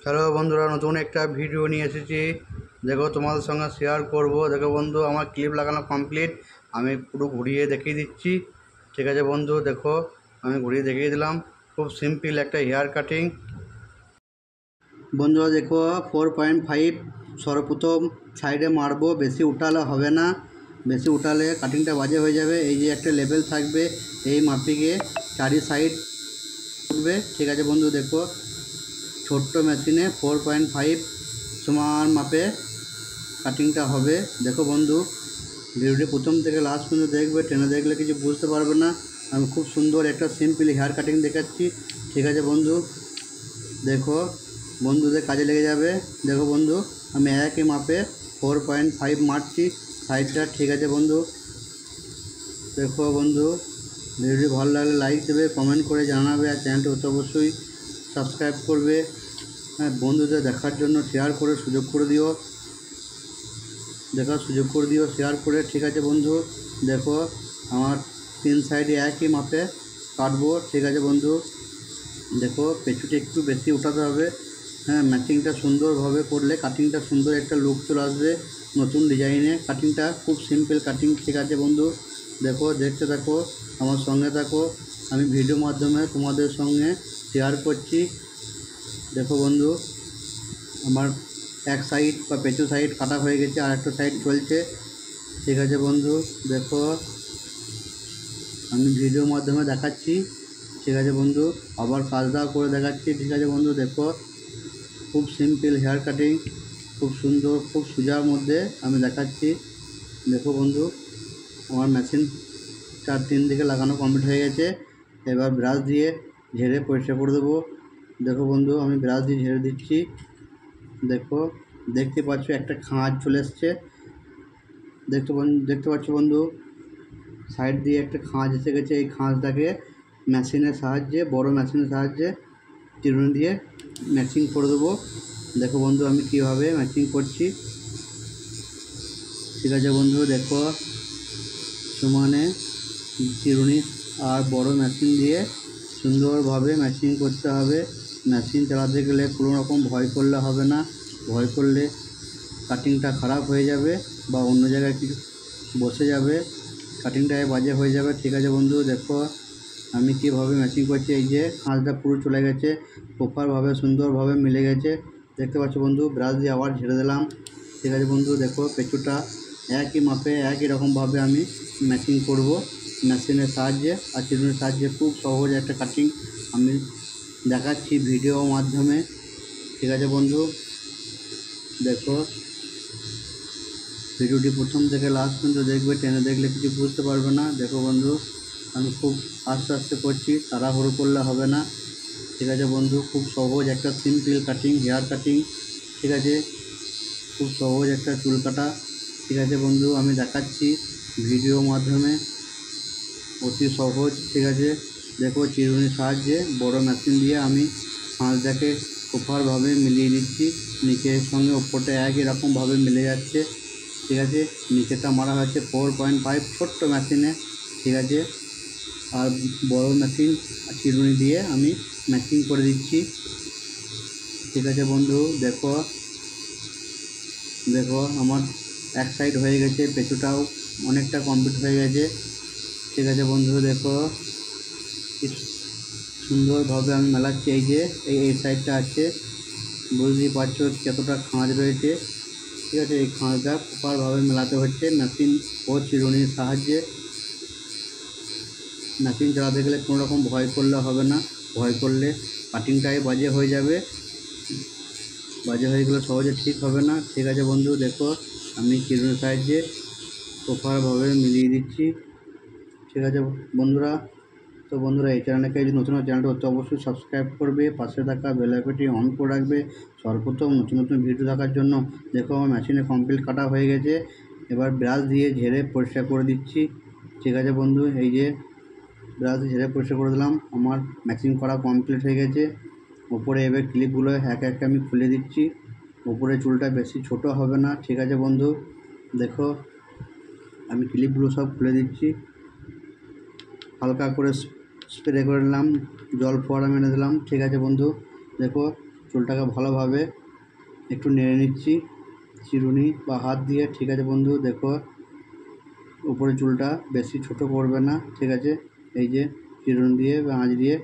Hello বন্ধুরা, নতুন একটা ভিডিও নিয়ে এসেছি। দেখো তোমাদের সঙ্গে শেয়ার করব। দেখো বন্ধু, আমার ক্লিপ লাগানো কমপ্লিট। আমি পুরো ঘুরিয়ে দেখিয়ে দিচ্ছি। ঠিক আছে বন্ধু, দেখো আমি ঘুরিয়ে দেখিয়ে দিলাম। খুব সিম্পল একটা হেয়ার কাটিং। বন্ধুরা দেখো, 4.5 সর্বপ্রথম সাইডে মারবো। বেশি উঠালে হবে না, বেশি উঠালে কাটিংটা বাজে হয়ে যাবে। এই যে একটা লেভেল থাকবে, এই মাপিকে চারি সাইড উঠবে। ঠিক আছে বন্ধু, দেখো ছোট্ট মেশিনে 4.5 সমান মাপে কাটিংটা হবে। দেখো বন্ধু, ভিডিওটি প্রথম থেকে লাস্ট পর্যন্ত দেখবে, টেনে দেখলে কিছু বুঝতে পারবে না। আমি খুব সুন্দর একটা সিম্পল হেয়ার কাটিং দেখাচ্ছি। ঠিক আছে বন্ধু, দেখো বন্ধুদের কাজে লেগে যাবে। দেখো বন্ধু, আমি একই মাপে 4.5 মারছি সাইডটা। ঠিক আছে বন্ধু, দেখো বন্ধু, ভিডিওটি ভালো লাগলে লাইক দেবে, কমেন্ট করে জানাবে, আর চ্যানেলটি অতি অবশ্যই সাবস্ক্রাইব করবে। হ্যাঁ, বন্ধুদের দেখার জন্য শেয়ার করে সুযোগ করে দিও, দেখার সুযোগ করে দিও শেয়ার করে। ঠিক আছে বন্ধু, দেখো আমার 3 সাইডে একই মাপে কাটবো। ঠিক আছে বন্ধু, দেখো পেছুটি একটু বেশি উঠাতে হবে। হ্যাঁ, ম্যাচিংটা সুন্দরভাবে করলে কাটিংটা সুন্দর একটা লুক চলে আসবে, নতুন ডিজাইনে। কাটিংটা খুব সিম্পল কাটিং। ঠিক আছে বন্ধু, দেখো দেখতে থাকো, আমার সঙ্গে থাকো। আমি ভিডিওর মাধ্যমে তোমাদের সঙ্গে শেয়ার করছি। দেখো বন্ধু, আমার এক সাইড বা পেছু সাইড কাটা হয়ে গেছে, আর একটা সাইড চলছে। ঠিক আছে বন্ধু, দেখো আমি ভিডিওর মাধ্যমে দেখাচ্ছি। ঠিক আছে বন্ধু, আবার কাজটাও করে দেখাচ্ছি। ঠিক আছে বন্ধু, দেখো খুব সিম্পল হেয়ার কাটিং, খুব সুন্দর, খুব সোজার মধ্যে আমি দেখাচ্ছি। দেখো বন্ধু, আমার মেশিন 4-3 দিকে লাগানো কমপ্লিট হয়ে গেছে। এবার ব্রাশ দিয়ে ঝেড়ে পরিষ্কার করে দেবো। দেখো বন্ধু, আমি ব্রাশ দিয়ে ঝেড়ে দিচ্ছি। দেখো দেখতে পাচ্ছ একটা খাঁজ চলে এসছে। দেখতে পাচ্ছ বন্ধু, সাইড দিয়ে একটা খাঁজ এসে গেছে। এই খাঁজটাকে মেশিনের সাহায্যে, বড় মেশিনের সাহায্যে চিরুনি দিয়ে ম্যাচিং করে দেবো। দেখো বন্ধু, আমি কীভাবে ম্যাচিং করছি। ঠিক আছে বন্ধু, দেখো সমানে চিরুনি আর বড় মেশিন দিয়ে সুন্দরভাবে ম্যাচিং করতে হবে। মেশিন চালাতে গেলে কোনো রকম ভয় করলে হবে না। ভয় করলে কাটিংটা খারাপ হয়ে যাবে বা অন্য জায়গায় কিছু বসে যাবে, কাটিংটায় বাজে হয়ে যাবে। ঠিক আছে বন্ধু, দেখো আমি কীভাবে ম্যাচিং করছি। এই যে খাঁজটা পুরো চলে গেছে, প্রপারভাবে সুন্দরভাবে মিলে গেছে। দেখতে পাচ্ছ বন্ধু, ব্রাশ দিয়ে আবার ঝেড়ে দিলাম। ঠিক আছে বন্ধু, দেখো পেঁচুটা একই মাপে একই রকমভাবে আমি ম্যাচিং করব মেশিনের সাহায্যে আর চিরুনির সাহায্যে। খুব সহজ একটা কাটিং আমি দেখাচ্ছি ভিডিওর মাধ্যমে। ঠিক আছে বন্ধু, দেখো ভিডিওটি প্রথম থেকে লাস্ট পর্যন্ত দেখবে, টেনে দেখলে কিছু বুঝতে পারবে না। দেখো বন্ধু, আমি খুব আস্তে আস্তে করছি, তাড়াহুড়ো করলে হবে না। ঠিক আছে বন্ধু, খুব সহজ একটা সিম্পল কাটিং, হেয়ার কাটিং। ঠিক আছে, খুব সহজ একটা চুল কাটা। ঠিক আছে বন্ধু, আমি দেখাচ্ছি ভিডিওর মাধ্যমে, অতি সহজ। ঠিক আছে, দেখো চিরুনির সাহায্যে বড় মেশিন দিয়ে আমি খাঁজটাকে প্রপারভাবে মিলিয়ে দিচ্ছি। নিচের সঙ্গে ওপরটা একই রকমভাবে মিলে যাচ্ছে। ঠিক আছে, নিচেটা মারা হয়েছে 4.5 ছোট্ট মেশিনে। ঠিক আছে, আর বড় মেশিন চিরুনি দিয়ে আমি ম্যাচিং করে দিচ্ছি। ঠিক আছে বন্ধু, দেখো দেখো আমার এক সাইড হয়ে গেছে, পেছুটাও অনেকটা কমপ্লিট হয়ে গেছে। ঠিক আছে বন্ধু, দেখো কি সুন্দরভাবে আমি মেলাচ্ছি। এই যে এই সাইডটা আছে, বুঝতেই পারছো কতটা খাঁজ রয়েছে। ঠিক আছে, এই খাঁজটা প্রপারভাবে মেলাতে হচ্ছে মেশিন ও চিরুনির সাহায্যে। মেশিন চালাতে গেলে কোনো রকম ভয় করলে হবে না। ভয় করলে কাটিংটাই বাজে হয়ে যাবে, বাজে হয়ে গেলে সহজে ঠিক হবে না। ঠিক আছে বন্ধু, দেখো আমি চিরুনির সাহায্যে প্রপারভাবে মিলিয়ে দিচ্ছি। ঠিক আছে বন্ধুরা, তো বন্ধুরা এই চ্যানেলকে যদি নতুন চ্যানেলটা অতি অবশ্যই সাবস্ক্রাইব করবে, পাশে থাকা বেল আইকনটি অন করে রাখবে সর্বপ্রথম নতুন নতুন ভিডিও দেখার জন্য। দেখো আমার মেশিনে কমপ্লিট কাটা হয়ে গেছে। এবার ব্রাশ দিয়ে ঝেড়ে পরিষ্কার করে দিচ্ছি। ঠিক আছে বন্ধু, এই যে ব্রাশ দিয়ে ঝেড়ে পরিষ্কার করে দিলাম, আমার ম্যাচিং করা কমপ্লিট হয়ে গেছে। ওপরে এবার ক্লিপগুলো এক এক আমি খুলে দিচ্ছি। ওপরে চুলটা বেশি ছোট হবে না। ঠিক আছে বন্ধু, দেখো আমি ক্লিপগুলো সব খুলে দিচ্ছি। হালকা করে স্প্রে করে নিলাম, জল ফোয়ারা মেরে দিলাম। ঠিক আছে বন্ধু, দেখো চুলটাকে ভালোভাবে একটু নেড়ে নিচ্ছি চিরুনি বা হাত দিয়ে। ঠিক আছে বন্ধু, দেখো উপরে চুলটা বেশি ছোট করবে না। ঠিক আছে, এই যে চিরুনি দিয়ে বা আঁচ দিয়ে,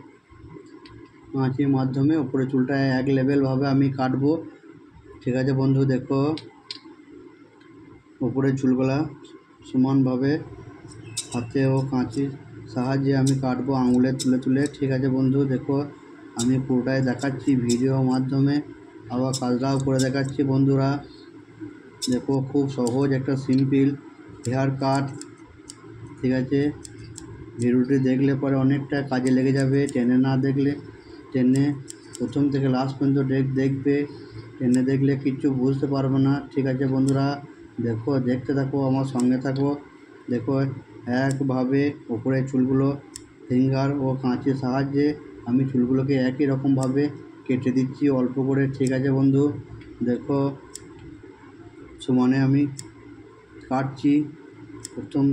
আঁচের মাধ্যমে উপরে চুলটা এক লেভেলভাবে আমি কাটবো। ঠিক আছে বন্ধু, দেখো উপরের চুলগুলা সমানভাবে হাতে ও কাঁচির সাহায্যে আমি কাটবো আঙুলে তুলে তুলে। ঠিক আছে বন্ধু, দেখো আমি পুরোটাই দেখাচ্ছি ভিডিও মাধ্যমে, আবার কাজটাও করে দেখাচ্ছি বন্ধুরা। দেখো খুব সহজ একটা সিম্পল হেয়ার কাট। ঠিক আছে, ভিডিওটি দেখলে পরে অনেকটা কাজে লেগে যাবে। টেনে না দেখলে, টেনে প্রথম থেকে লাস্ট পর্যন্ত দেখবে, টেনে দেখলে কিচ্ছু বুঝতে পারবে না। ঠিক আছে বন্ধুরা, দেখো দেখতে থাকো, আমার সঙ্গে থাকো। দেখো একভাবে উপরে চুলগুলো ফিঙ্গার ও কাঁচির সাহায্যে আমি চুলগুলোকে একই রকমভাবে কেটে দিচ্ছি অল্প করে। ঠিক আছে বন্ধু, দেখো সমানে আমি কাটছি, প্রথম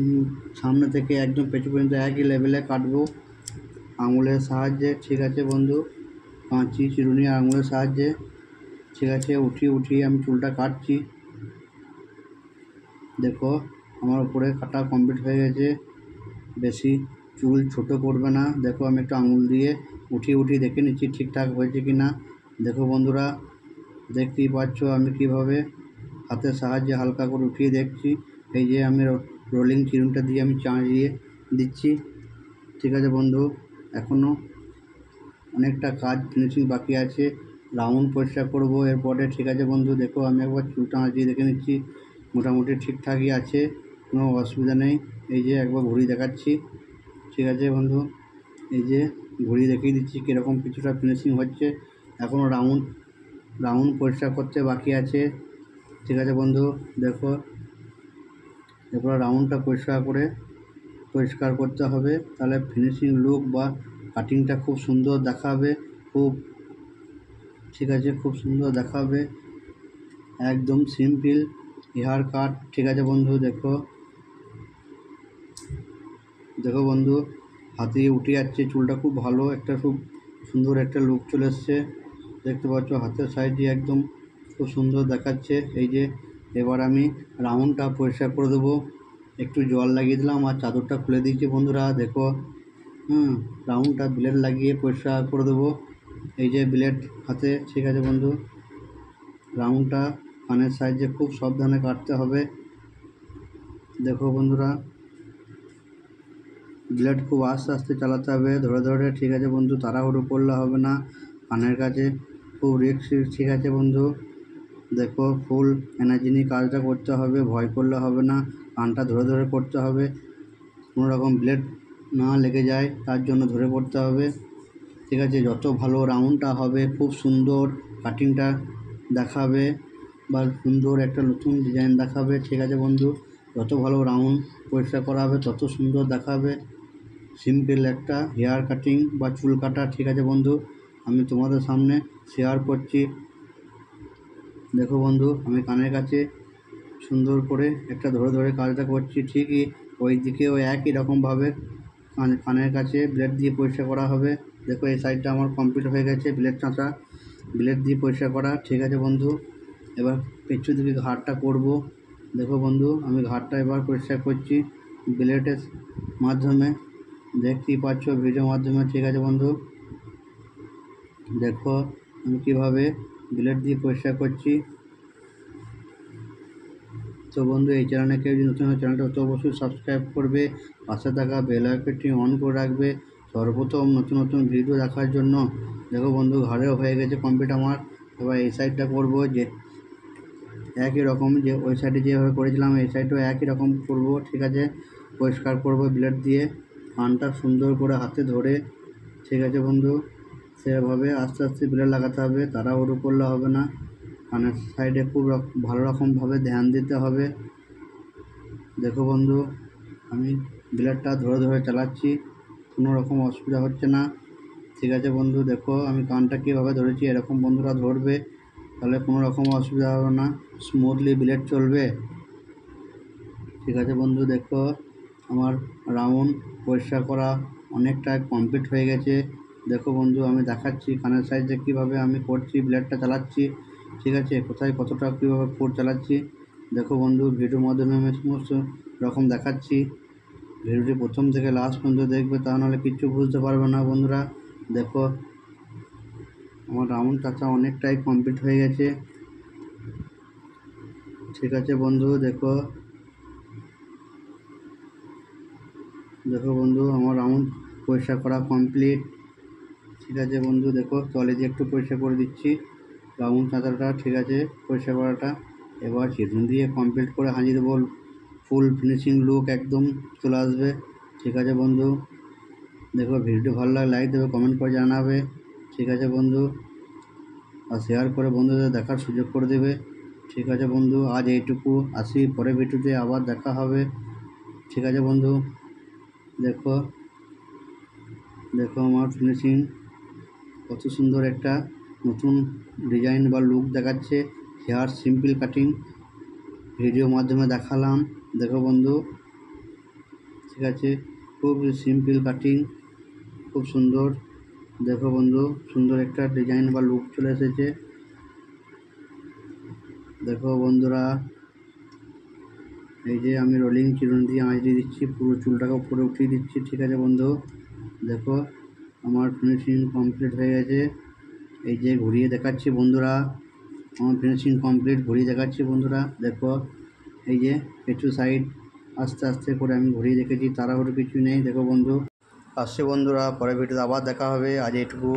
সামনে থেকে একদম পেছু পর্যন্ত একই লেভেলে কাটবো আঙুলের সাহায্যে। ঠিক আছে বন্ধু, কাঁচি চিরুনি আঙুলের সাহায্যে। ঠিক আছে, উঠিয়ে আমি চুলটা কাটছি। দেখো আমার উপরে কাটা কমপ্লিট হয়ে গেছে, বেশি চুল ছোট করবে না। দেখো আমি একটু আঙুল দিয়ে উঠিয়ে দেখে নিচ্ছি ঠিকঠাক হয়েছে কি না। দেখো বন্ধুরা, দেখতেই পাচ্ছ আমি কিভাবে হাতের সাহায্যে হালকা করে উঠিয়ে দেখছি। এই যে আমি রোলিং চিরুনিটা দিয়ে আমি চাঁচিয়ে দিচ্ছি। ঠিক আছে বন্ধু, এখনও অনেকটা কাজ ফিনিশিং বাকি আছে, রাউন্ড পরিষ্কার করবো এরপরে। ঠিক আছে বন্ধু, দেখো আমি একবার চুলটা আঁচিয়ে দেখে নিচ্ছি, মোটামুটি ঠিকঠাকই আছে, কোনো অসুবিধা নেই। এই যে একবার ঘুরিয়ে দেখাচ্ছি। ঠিক আছে বন্ধু, এই যে ঘুরিয়ে দেখিয়ে দিচ্ছি কীরকম কিছুটা ফিনিশিং হচ্ছে। এখনও রাউন্ড পরিষ্কার করতে বাকি আছে। ঠিক আছে বন্ধু, দেখো এরপর রাউন্ডটা পরিষ্কার করতে হবে, তাহলে ফিনিশিং লুক বা কাটিংটা খুব সুন্দর দেখাবে। ঠিক আছে, খুব সুন্দর দেখাবে, একদম সিম্পল হেয়ার কাট। ঠিক আছে বন্ধু, দেখো বন্ধু হাতে উঠে যাচ্ছে চুলটা, খুব ভালো একটা, খুব সুন্দর একটা লুক চলে এসছে। দেখতে পাচ্ছ হাতের সাইডে একদম খুব সুন্দর দেখাচ্ছে। এই যে এবার আমি রাউন্ডটা পরিষ্কার করে দেবো, একটু জল লাগিয়ে দিলাম আর চাদরটা খুলে দিয়েছি বন্ধুরা। দেখো রাউন্ডটা ব্লেড লাগিয়ে পরিষ্কার করে দেবো, এই যে ব্লেড হাতে। ঠিক আছে বন্ধু, রাউন্ডটা কানের সাহায্যে খুব সাবধানে কাটতে হবে। দেখো বন্ধুরা, ব্লেড খুব আস্তে আস্তে চালাতে হবে, ধরে ধরে। ঠিক আছে বন্ধু, তাড়াহুড়ো করলে হবে না, কানের কাছে খুব রিস্ক। ঠিক আছে বন্ধু, দেখো ফুল এনার্জি নিয়ে কাজটা করতে হবে, ভয় করলে হবে না, কানটা ধরে ধরে করতে হবে, কোনো রকম ব্লেড না লেগে যায় তার জন্য ধরে করতে হবে। ঠিক আছে, যত ভালো রাউন্ডটা হবে খুব সুন্দর কাটিংটা দেখাবে বা সুন্দর একটা নতুন ডিজাইন দেখাবে। ঠিক আছে বন্ধু, যত ভালো রাউন্ড পরিষ্কার করা হবে তত সুন্দর দেখাবে সিম্পল একটা হেয়ার কাটিং বা চুল কাটা। ঠিক আছে বন্ধু, আমি তোমাদের সামনে শেয়ার করছি। দেখো বন্ধু, আমি কানের কাছে সুন্দর করে একটা ধরে ধরে কাজটা করছি, ঠিকই ওই দিকেও একই রকমভাবে কানের কাছে ব্লেড দিয়ে পরিষ্কার করা হবে। দেখো এই সাইডটা আমার কমপ্লিট হয়ে গেছে, ব্লেড দিয়ে পরিষ্কার করা। ঠিক আছে বন্ধু, এবার পেছু দিকে ঘাড়টা করব। দেখো বন্ধু, আমি ঘাড়টা এবার পরিষ্কার করছি ব্লেডের মাধ্যমে, দেখতেই পাচ্ছ ভিডিওর মাধ্যমে। ঠিক আছে বন্ধু, দেখো আমি কীভাবে ব্লেড দিয়ে পরিষ্কার করছি। তো বন্ধু, এই চ্যানেলে কেউ যদি নতুন হয় চ্যানেলটা তো অবশ্যই সাবস্ক্রাইব করবে, পাশে থাকা বেল আইকনটি অন করে রাখবে সর্বপ্রথম নতুন ভিডিও দেখার জন্য। দেখো বন্ধু, ঘাড়েও হয়ে গেছে কমপ্লিট আমার। এবার এই সাইডটা করব, যে একই রকম যে ওই সাইডে যেভাবে করেছিলাম এই সাইডেও একই রকম করব। ঠিক আছে, পরিষ্কার করব ব্লেড দিয়ে, কানটা সুন্দর করে হাতে ধরে। ঠিক আছে বন্ধু, সেভাবে আস্তে আস্তে ব্লেড লাগাতে হবে, তাড়াহুড়ো করলে হবে না, কানের সাইডে খুব ভালো রকমভাবে ধ্যান দিতে হবে। দেখো বন্ধু, আমি ব্লেডটা ধরে ধরে চালাচ্ছি, কোনো রকম অসুবিধা হচ্ছে না। ঠিক আছে বন্ধু, দেখো আমি কানটা কীভাবে ধরেছি, এরকম বন্ধুরা ধরবে, তাহলে কোনো রকম অসুবিধা হবে না, স্মুথলি ব্লেড চলবে। ঠিক আছে বন্ধু, দেখো আমার রাউন্ড পরিষ্কার করা অনেকটা কমপ্লিট হয়ে গেছে। দেখো বন্ধু, আমি দেখাচ্ছি কানের সাইজে কীভাবে আমি করছি, ব্লেডটা চালাচ্ছি, ঠিক আছে, কোথায় কতটা কীভাবে ফোর চালাচ্ছি। দেখো বন্ধু, ভিডিওর মাধ্যমে আমি সমস্ত রকম দেখাচ্ছি। ভিডিওটি প্রথম থেকে লাস্ট পর্যন্ত দেখবে, তা নাহলে কিচ্ছু বুঝতে পারবে না বন্ধুরা। দেখো আমার রাউন্ড চাচা অনেকটাই কমপ্লিট হয়ে গেছে, ঠিক আছে বন্ধু। দেখো দেখো বন্ধু, আমার রাউন্ড পরিষ্কার করা কমপ্লিট, ঠিক আছে বন্ধু। দেখো তলে দিয়ে একটু পরিষ্কার করে দিচ্ছি রাউন্ড চাঁদাটা, ঠিক আছে, পরিষ্কার করাটা। এবার চিরুনি দিয়ে কমপ্লিট করে হাজিয়ে দেবো, ফুল ফিনিশিং লুক একদম চলে আসবে, ঠিক আছে বন্ধু। দেখো ভিডিওটি ভালো লাগে লাইক দেবে, কমেন্ট করে জানাবে, ঠিক আছে বন্ধু, আর শেয়ার করে বন্ধুদের দেখার সুযোগ করে দেবে, ঠিক আছে বন্ধু। আজ এইটুকু, আসি পরের ভিডিওতে আবার দেখা হবে, ঠিক আছে বন্ধু। দেখো দেখো আমার ফিনিশিং কত সুন্দর একটা নতুন ডিজাইন বা লুক দেখাচ্ছে। হেয়ার সিম্পল কাটিং ভিডিওর মাধ্যমে দেখালাম, দেখো বন্ধু, ঠিক আছে, খুব সিম্পল কাটিং, খুব সুন্দর। দেখো বন্ধু, সুন্দর একটা ডিজাইন বা লুক চলে এসেছে। দেখো বন্ধুরা, এই যে আমি রোলিং চিরুনি দিয়ে আঁচড়িয়ে দিচ্ছি, পুরো চুলটাকে উপরে উঠিয়ে দিচ্ছি, ঠিক আছে বন্ধু। দেখো আমার ফিনিশিং কমপ্লিট হয়ে গেছে। এই যে ঘুরিয়ে দেখাচ্ছি বন্ধুরা, আমার ফিনিশিং কমপ্লিট, ঘুরিয়ে দেখাচ্ছি বন্ধুরা। দেখো এই যে কিছু সাইড আস্তে আস্তে করে আমি ঘুরিয়ে রেখেছি, তাড়াহুড়ো কিছু নেই। দেখো বন্ধু, আসছে বন্ধুরা, পরের ভিডিওতে আবার দেখা হবে। আজ এইটুকু।